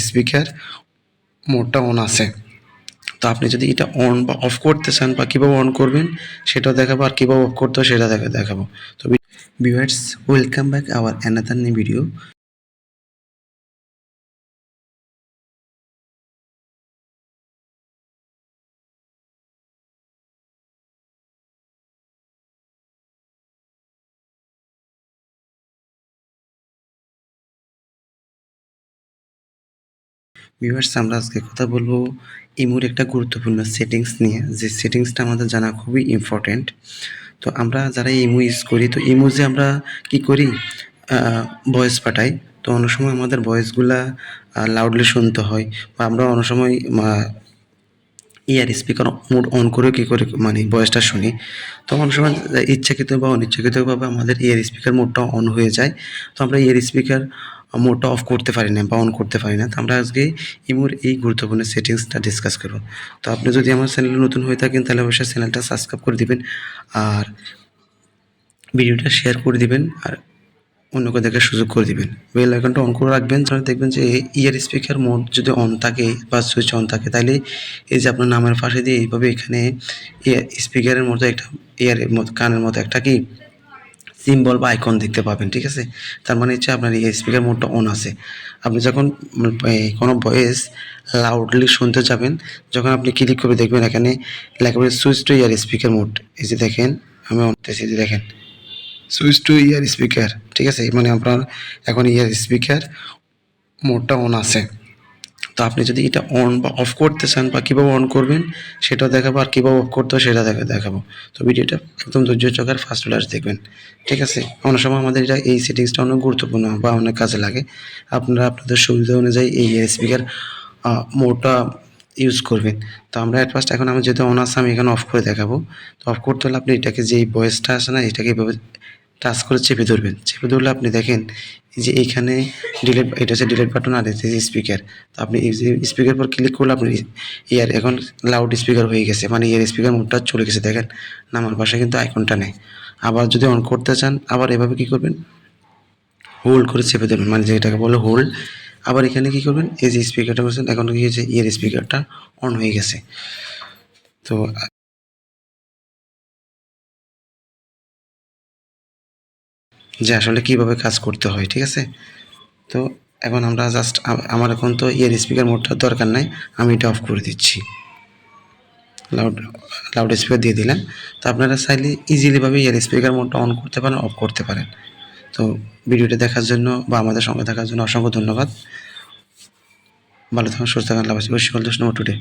Speaker মোডটা on আছে। তো আপনি যদি এটা অন বা অফ করতে চান বা কীভাবে অন করবেন সেটাও দেখাবো, আর কীভাবে অফ করতে হয় সেটা দেখাবো। তো viewers, welcome back hour another new video. Viewers, আমরা আজকে কথা বলবো ইমোর একটা গুরুত্বপূর্ণ সেটিংস নিয়ে, যে সেটিংসটা আমাদের জানা খুবই ইম্পর্ট্যান্ট। তো আমরা যারা ইমো ইউজ করি, তো ইমোজে আমরা কি করি, ভয়েস পাঠাই। তো অনেক সময় আমাদের ভয়েসগুলা লাউডলি শুনতে হয়, বা আমরা অনেক সময় ইয়ার স্পিকার মোড অন করে কী করে মানে ভয়েসটা শুনি। তো অনেক সময় ইচ্ছাকৃত বা অনিচ্ছাকৃতভাবে আমাদের ইয়ার স্পিকার মোডটা অন হয়ে যায়। তো আমরা ইয়ার স্পিকার মোডটা অফ করতে পারি না বা অন করতে পারি না। তো আমরা আজকে ইমোর এই গুরুত্বপূর্ণ সেটিংসটা ডিসকাস করব। তো আপনি যদি আমার চ্যানেলে নতুন হয়ে থাকেন তাহলে অবশ্যই চ্যানেলটা সাবস্ক্রাইব করে দিবেন, আর ভিডিওটা শেয়ার করে দিবেন, আর অন্যকে দেখার সুযোগ করে দিবেন। বেল আইকনটা অন করে রাখবেন, তাহলে দেখবেন যে ইয়ার স্পিকার মোড যদি অন থাকে বা সুইচ অন থাকে, তাহলে এই যে আপনার নামের পাশে দিয়ে এইভাবে এখানে ইয়ার স্পিকারের মতো একটা ইয়ারের মতো কানের মতো একটা কি সিম্বল বা আইকন দেখতে পাবেন, ঠিক আছে? তার মানে হচ্ছে আপনার এই স্পিকার মোডটা অন আছে। আপনি যখন কোনো ভয়েস লাউডলি শুনতে যাবেন, যখন আপনি ক্লিক করে দেখবেন এখানে লেখা হবে switch to year speaker mode. এই যে দেখেন, আমি অন করতেছি, এই যে দেখেন সুইচ টু ইয়ার স্পিকার, ঠিক আছে? মানে আপনার এখন ইয়ার স্পিকার মোডটা অন আছে। তো আপনি যদি এটা অন বা অফ করতে চান বা কীভাবে অন করবেন সেটাও দেখাবো, আর কীভাবে অফ করতে হয় সেটা দেখাবো। তো ভিডিওটা একদম ধৈর্য সহকারে ফার্স্ট ক্লাস দেখবেন, ঠিক আছে? অনেক সময় আমাদের এটা এই সেটিংসটা অনেক গুরুত্বপূর্ণ বা অনেক কাজে লাগে। আপনারা আপনাদের সুবিধা অনুযায়ী এই স্পিকার মোডটা ইউজ করবেন। তো আমরা অ্যাট ফার্স্ট এখন আমার যেহেতু অন আছে আমি এখানে অফ করে দেখাবো। তো অফ করতে হলে আপনি এটাকে যেই ভয়েসটা আসে না, এটাকে এভাবে টাচ করে চেপে ধরবেন। চেপে ধরলে আপনি দেখেন যে এইখানে ডিলেট, এটা হচ্ছে ডিলেট বাটন, আর এটা স্পিকার। তো আপনি এই যে স্পিকার পর ক্লিক করলে আপনি ইয়ার এখন লাউড স্পিকার হয়ে গেছে, মানে ইয়ার স্পিকার মোডটা চলে গেছে। দেখেন নামার পাশে কিন্তু আইকনটা নেই। আবার যদি অন করতে চান, আবার এভাবে কী করবেন, হোল্ড করে চেপে ধরবেন, মানে যেটাকে বলে হোল্ড। আবার এখানে কী করবেন, এই যে স্পিকারটা করছেন এখন কি হয়েছে, ইয়ার স্পিকারটা অন হয়ে গেছে। তো যে আসলে কীভাবে কাজ করতে হয়, ঠিক আছে? তো এখন আমরা জাস্ট আমার এখন তো ইয়ার স্পিকার মোডটার দরকার নাই, আমি এটা অফ করে দিচ্ছি। লাউড স্পিকার দিয়ে দিলাম। তো আপনারা চাইলে ইজিলিভাবে ইয়ার স্পিকার মোডটা অন করতে পারেন, অফ করতে পারেন। তো ভিডিওটা দেখার জন্য বা আমাদের সঙ্গে থাকার জন্য অসংখ্য ধন্যবাদ। ভালো থাকুন, সুস্থ থাকুন, আল্লাহ হাফেজ। Wish you all the best today.